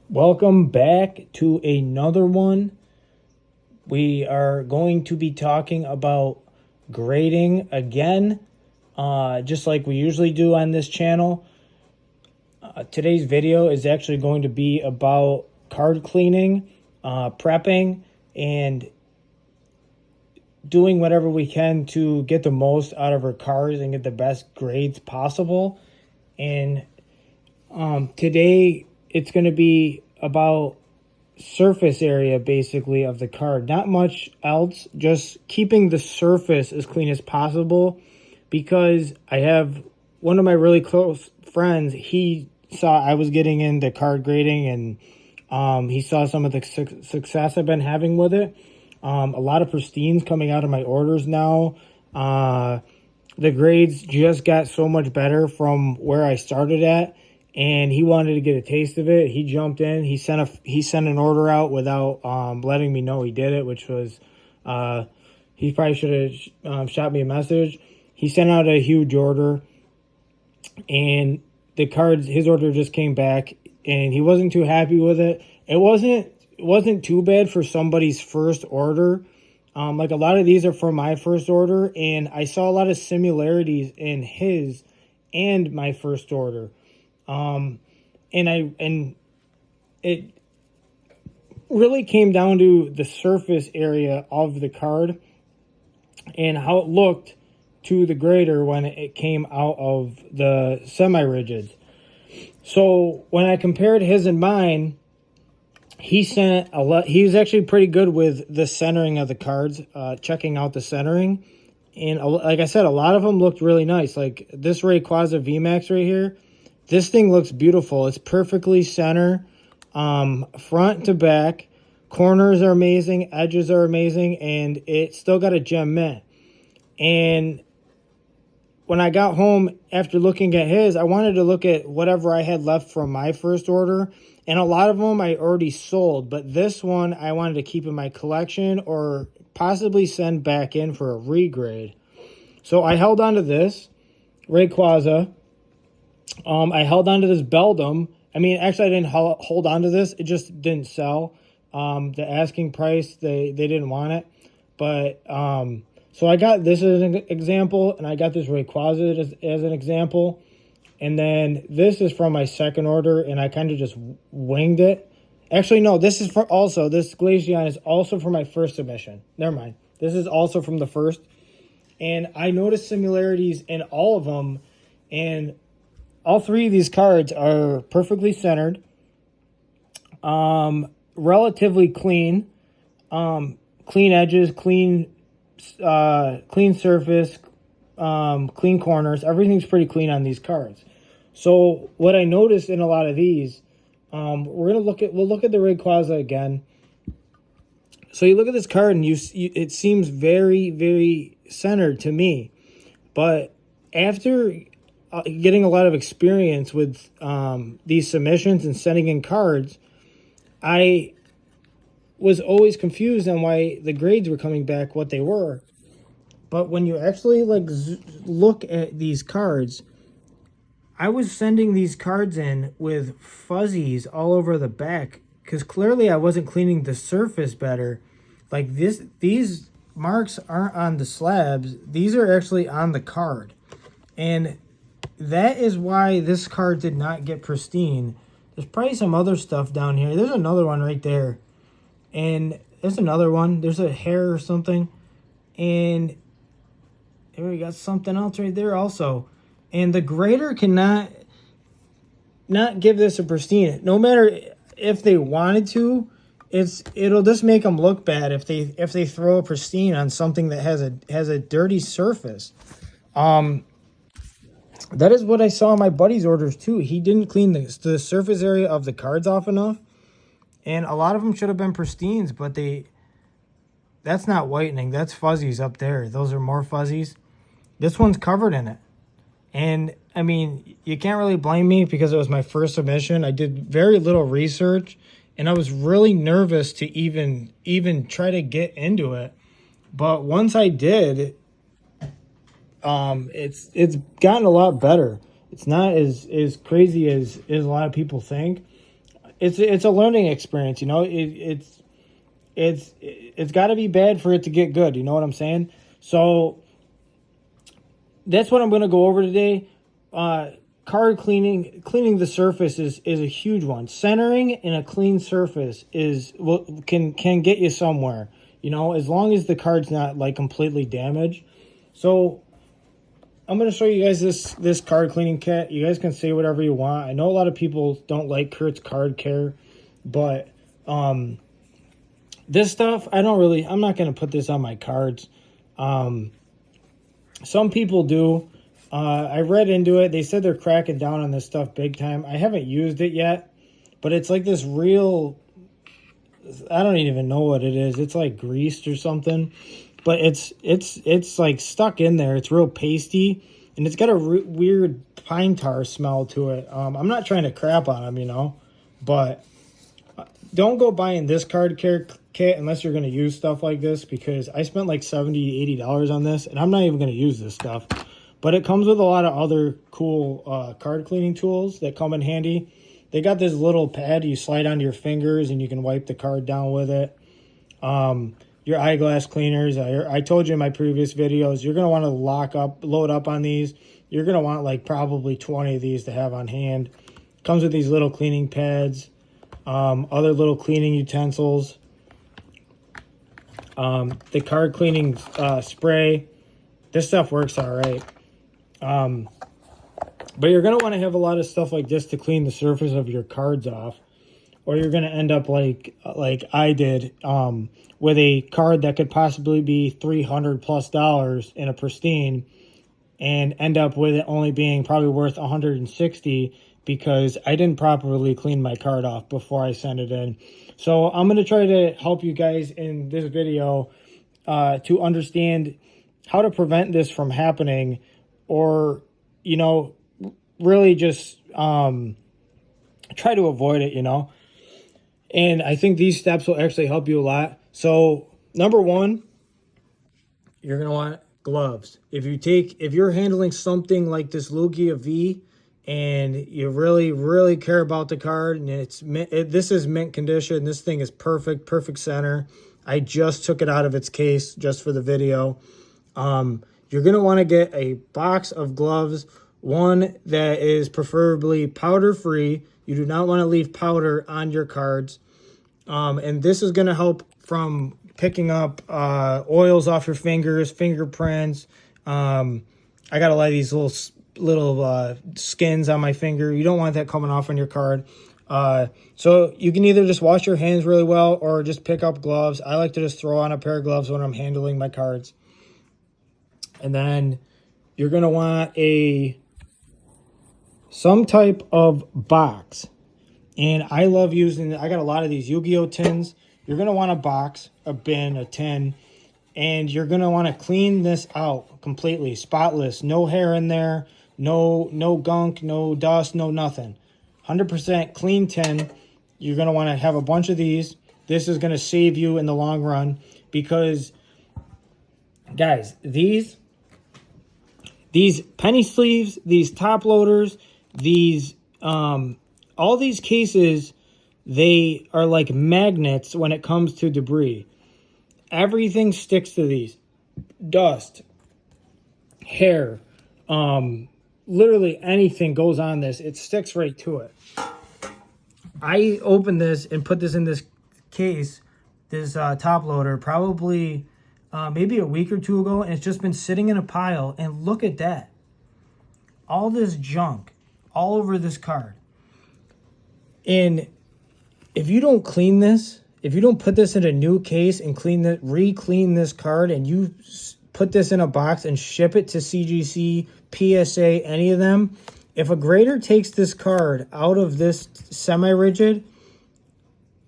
Welcome back to another one. We are going to be talking about grading again, just like we usually do on this channel. Today's video is actually going to be about card cleaning, prepping, and doing whatever we can to get the most out of our cards and get the best grades possible. And today it's going to be about surface area basically of the card. Not much else, just keeping the surface as clean as possible, because I have one of my really close friends, he saw I was getting into card grading, and he saw some of the success I've been having with it. A lot of pristines coming out of my orders now. The grades just got so much better from where I started at, and he wanted to get a taste of it. He jumped in. He sent an order out without letting me know he did it, which was he probably should have shot me a message. He sent out a huge order, and the cards, his order just came back, and he wasn't too happy with it. It wasn't too bad for somebody's first order. Like a lot of these are from my first order, and I saw a lot of similarities in his and my first order. And it really came down to the surface area of the card and how it looked to the grader when it came out of the semi-rigids. So when I compared his and mine, he was actually pretty good with the centering of the cards, checking out the centering. And like I said, a lot of them looked really nice. Like this Rayquaza VMAX right here. This thing looks beautiful. It's perfectly center, front to back. Corners are amazing. Edges are amazing. And it still got a gem mint. And when I got home after looking at his, I wanted to look at whatever I had left from my first order. And a lot of them I already sold. But this one I wanted to keep in my collection or possibly send back in for a regrade. So I held on to this Rayquaza. I held on to this Beldum. I mean, actually, I didn't hold on to this. It just didn't sell. The asking price, they didn't want it. But, so I got this as an example, and I got this Rayquaza as an example. And then this is from my second order, and I kind of just winged it. Actually, no, this is this Glaceon is also for my first submission. Never mind. This is also from the first. And I noticed similarities in all of them, and all three of these cards are perfectly centered, relatively clean, clean edges, clean surface, clean corners. Everything's pretty clean on these cards. So what I noticed in a lot of these, we'll look at the Rayquaza again. So you look at this card and it seems very, very centered to me, but after getting a lot of experience with these submissions and sending in cards, I was always confused on why the grades were coming back what they were. But when you actually look at these cards, I was sending these cards in with fuzzies all over the back because clearly I wasn't cleaning the surface better. Like these marks aren't on the slabs. These are actually on the card. And that is why this card did not get pristine. There's probably some other stuff down here. There's another one right there. And there's another one. There's a hair or something. And here we got something else right there also. And the grader cannot not give this a pristine. No matter if they wanted to, it'll just make them look bad if they throw a pristine on something that has a dirty surface. That is what I saw in my buddy's orders too. He didn't clean the surface area of the cards off enough. And a lot of them should have been pristines, but that's not whitening. That's fuzzies up there. Those are more fuzzies. This one's covered in it. And, I mean, you can't really blame me because it was my first submission. I did very little research, and I was really nervous to even try to get into it. But once I did, it's gotten a lot better. It's not as crazy as a lot of people think. it's a learning experience, you know. It's got to be bad for it to get good. You know what I'm saying? So that's what I'm going to go over today. Card cleaning the surface is a huge one. Centering in a clean surface can get you somewhere. You know, as long as the card's not like completely damaged. So I'm going to show you guys this card cleaning kit. You guys can say whatever you want. I know a lot of people don't like Kurt's Card Care, but this stuff, I'm not going to put this on my cards. Some people do. I read into it. They said they're cracking down on this stuff big time. I haven't used it yet, but it's like this real, I don't even know what it is. It's like greased or something, but it's like stuck in there. It's real pasty, and it's got a weird pine tar smell to it. I'm not trying to crap on them, you know, but don't go buying this card care kit unless you're going to use stuff like this, because I spent like $70-$80 on this, and I'm not even going to use this stuff. But it comes with a lot of other cool card cleaning tools that come in handy. They got this little pad you slide onto your fingers, and you can wipe the card down with it. Your eyeglass cleaners, I told you in my previous videos, you're going to want to load up on these. You're going to want like probably 20 of these to have on hand. Comes with these little cleaning pads, other little cleaning utensils. The card cleaning spray. This stuff works all right. But you're going to want to have a lot of stuff like this to clean the surface of your cards off, or you're going to end up like I did, with a card that could possibly be $300+ in a pristine, and end up with it only being probably worth $160 because I didn't properly clean my card off before I sent it in. So I'm going to try to help you guys in this video to understand how to prevent this from happening, or, you know, really just try to avoid it, you know. And I think these steps will actually help you a lot. So number one, you're going to want gloves. If you're handling something like this Lugia V, and you really care about the card, and this is mint condition, this thing is perfect center. I just took it out of its case just for the video. You're going to want to get a box of gloves, one that is preferably powder free. You do not want to leave powder on your cards. And this is going to help from picking up oils off your fingers, fingerprints. I got a lot of these little skins on my finger. You don't want that coming off on your card. So you can either just wash your hands really well, or just pick up gloves. I like to just throw on a pair of gloves when I'm handling my cards. And then you're going to want some type of box. And I love I got a lot of these Yu-Gi-Oh tins. You're going to want a box, a bin, a tin, and you're going to want to clean this out completely, spotless, no hair in there, no gunk, no dust, no nothing. 100% clean tin. You're going to want to have a bunch of these. This is going to save you in the long run, because guys, these penny sleeves, these top loaders, these all these cases, they are like magnets when it comes to debris. Everything sticks to these. Dust, hair, literally anything goes on this. It sticks right to it. I opened this and put this in this case, this top loader, probably maybe a week or two ago, and it's just been sitting in a pile. And look at that. All this junk all over this card. And if you don't clean this, if you don't put this in a new case and re-clean this card, and you put this in a box and ship it to CGC, PSA, any of them, if a grader takes this card out of this semi-rigid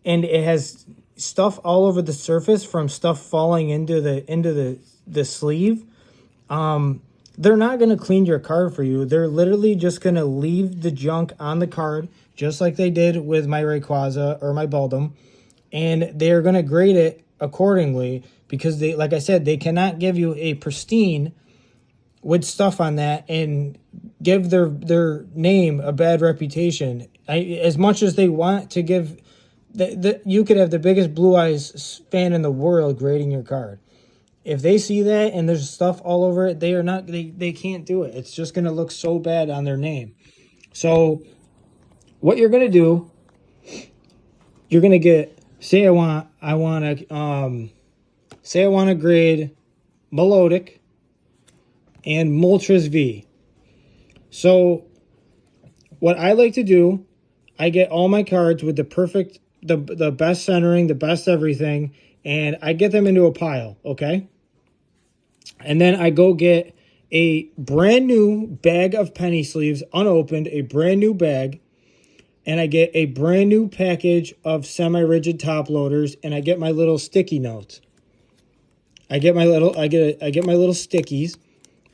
and it has stuff all over the surface from stuff falling into the sleeve, they're not going to clean your card for you. They're literally just going to leave the junk on the card, just like they did with my Rayquaza or my Beldum, and they're going to grade it accordingly, because they, like I said, they cannot give you a pristine with stuff on that and give their name a bad reputation. As much as they want to give, you could have the biggest Blue Eyes fan in the world grading your card. If they see that and there's stuff all over it, they can't do it. It's just going to look so bad on their name. So what you're going to do, you're going to get, say I want to grade Melodic and Moltres V. So what I like to do, I get all my cards with the perfect, the best centering, the best everything, and I get them into a pile, okay? And then I go get a brand new bag of penny sleeves, unopened, a brand new bag, and I get a brand new package of semi-rigid top loaders, and I get my little sticky notes. I get my little stickies,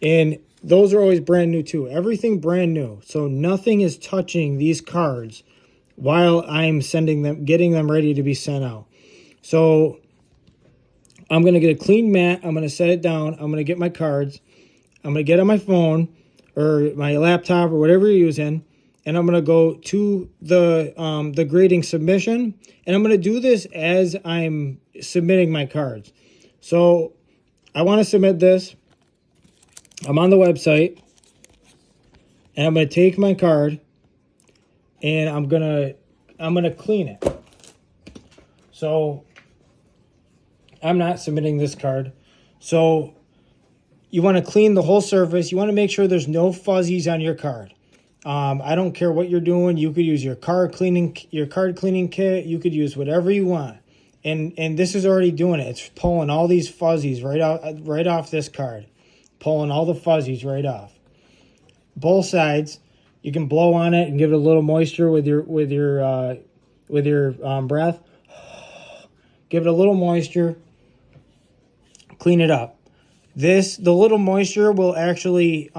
and those are always brand new too. Everything brand new. So nothing is touching these cards while I'm getting them ready to be sent out. So I'm going to get a clean mat. I'm going to set it down. I'm going to get my cards. I'm going to get on my phone or my laptop or whatever you're using, and I'm going to go to the grading submission, and I'm going to do this as I'm submitting my cards. So I want to submit this. I'm on the website, and I'm going to take my card, and I'm going to clean it. So I'm not submitting this card. So you want to clean the whole surface. You want to make sure there's no fuzzies on your card. I don't care what you're doing. You could use your card cleaning kit. You could use whatever you want. And this is already doing it. It's pulling all these fuzzies right off this card. Pulling all the fuzzies right off. Both sides. You can blow on it and give it a little moisture with your breath. Give it a little moisture. Clean it up. The little moisture will actually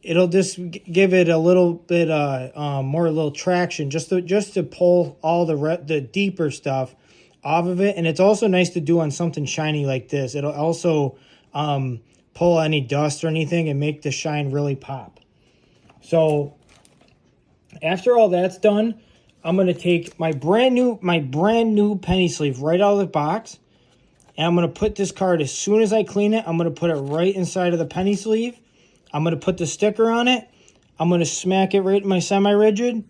it'll just give it a little bit more a little traction just to pull all the deeper stuff off of it. And it's also nice to do on something shiny like this. It'll also pull any dust or anything and make the shine really pop. So after all that's done, I'm going to take my brand new penny sleeve right out of the box, and I'm going to put this card, as soon as I clean it, I'm going to put it right inside of the penny sleeve. I'm going to put the sticker on it. I'm going to smack it right in my semi-rigid.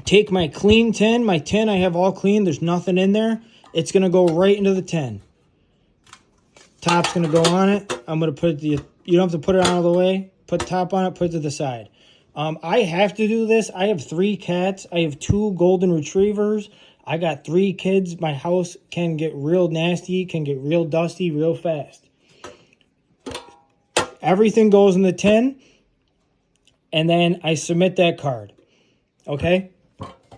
Take my clean tin. My tin I have all clean. There's nothing in there. It's going to go right into the tin. Top's going to go on it. I'm going to put you don't have to put it out of the way. Put the top on it, put it to the side. I have to do this. I have 3 cats. I have 2 golden retrievers. I got 3 kids. My house can get real nasty, can get real dusty real fast. Everything goes in the tin, and then I submit that card. Okay?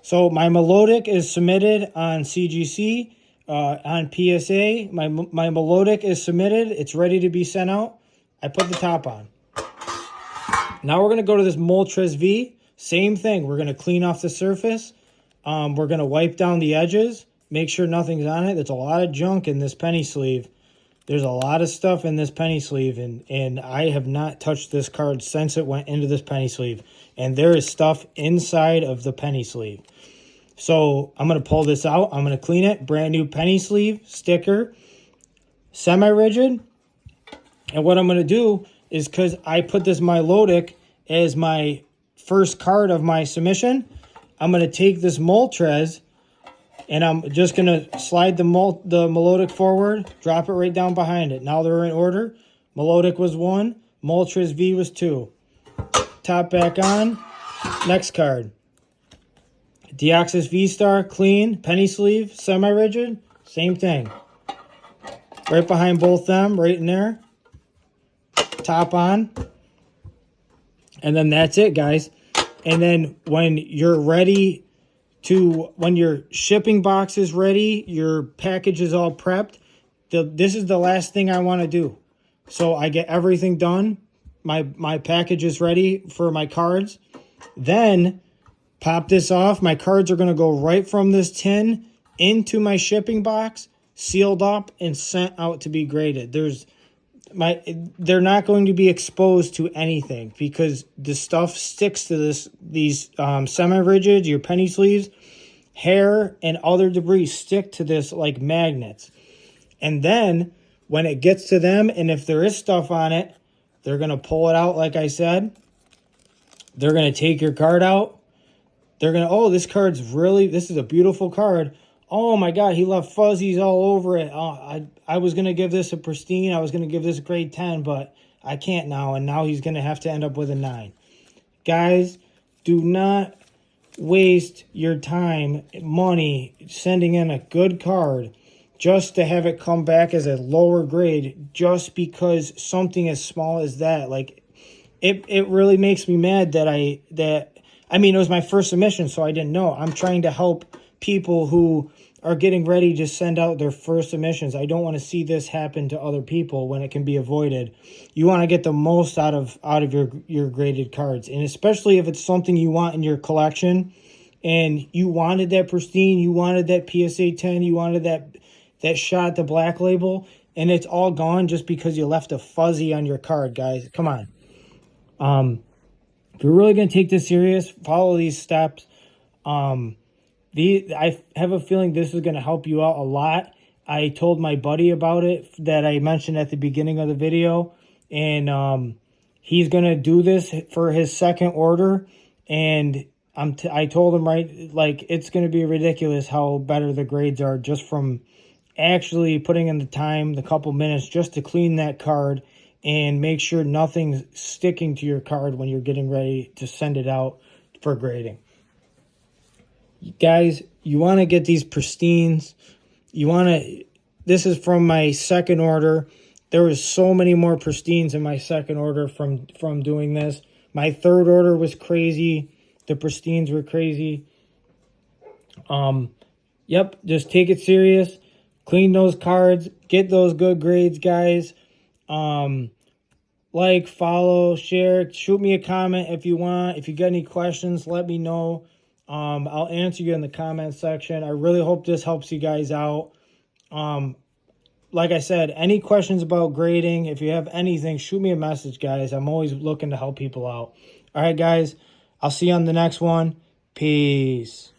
So my Melodic is submitted on CGC, on PSA. My Melodic is submitted. It's ready to be sent out. I put the top on. Now we're going to go to this Moltres V. Same thing. We're going to clean off the surface. We're going to wipe down the edges. Make sure nothing's on it. There's a lot of junk in this penny sleeve. There's a lot of stuff in this penny sleeve. And I have not touched this card since it went into this penny sleeve. And there is stuff inside of the penny sleeve. So I'm going to pull this out. I'm going to clean it. Brand new penny sleeve, sticker, semi-rigid. And what I'm going to do is, because I put this Melodic as my first card of my submission, I'm going to take this Moltres, and I'm just going to slide the Melodic forward, drop it right down behind it. Now they're in order. Melodic was 1, Moltres V was 2. Top back on. Next card. Deoxys V-Star, clean, penny sleeve, semi-rigid, same thing. Right behind both them, right in there. Top on, and then that's it, guys. And then when you're ready when your shipping box is ready, your package is all prepped, this is the last thing I want to do. So I get everything done. My package is ready for my cards. Then pop this off. My cards are going to go right from this tin into my shipping box, sealed up and sent out to be graded. they're not going to be exposed to anything because the stuff sticks to these semi-rigid, your penny sleeves, hair and other debris stick to this like magnets. And then when it gets to them, and if there is stuff on it, they're going to pull it out like I said. They're going to take your card out. They're going to, oh, this is a beautiful card. Oh my God, he left fuzzies all over it. Oh, I was going to give this a pristine. I was going to give this a grade 10, but I can't now. And now he's going to have to end up with a 9. Guys, do not waste your time, money, sending in a good card just to have it come back as a lower grade just because something as small as that. Like, it really makes me mad that I mean, it was my first submission, so I didn't know. I'm trying to help people who are getting ready to send out their first submissions. I don't want to see this happen to other people when it can be avoided. You want to get the most out of your graded cards, and especially if it's something you want in your collection and you wanted that pristine, you wanted that PSA 10, you wanted that shot, the black label, and it's all gone just because you left a fuzzy on your card, guys. Come on. If you're really going to take this serious, follow these steps. I have a feeling this is going to help you out a lot. I told my buddy about it that I mentioned at the beginning of the video, and he's going to do this for his second order, and I told him, right, like, it's going to be ridiculous how better the grades are just from actually putting in the time, the couple minutes just to clean that card and make sure nothing's sticking to your card when you're getting ready to send it out for grading. Guys, you want to get these pristines. This is from my second order. There was so many more pristines in my second order from doing this. My third order was crazy. The pristines were crazy. Yep, just take it serious. Clean those cards. Get those good grades, guys. Like, follow, share, shoot me a comment if you want. If you got any questions, let me know. I'll answer you in the comment section. I really hope this helps you guys out. Like I said, any questions about grading, if you have anything, shoot me a message, guys. I'm always looking to help people out. All right, guys, I'll see you on the next one. Peace.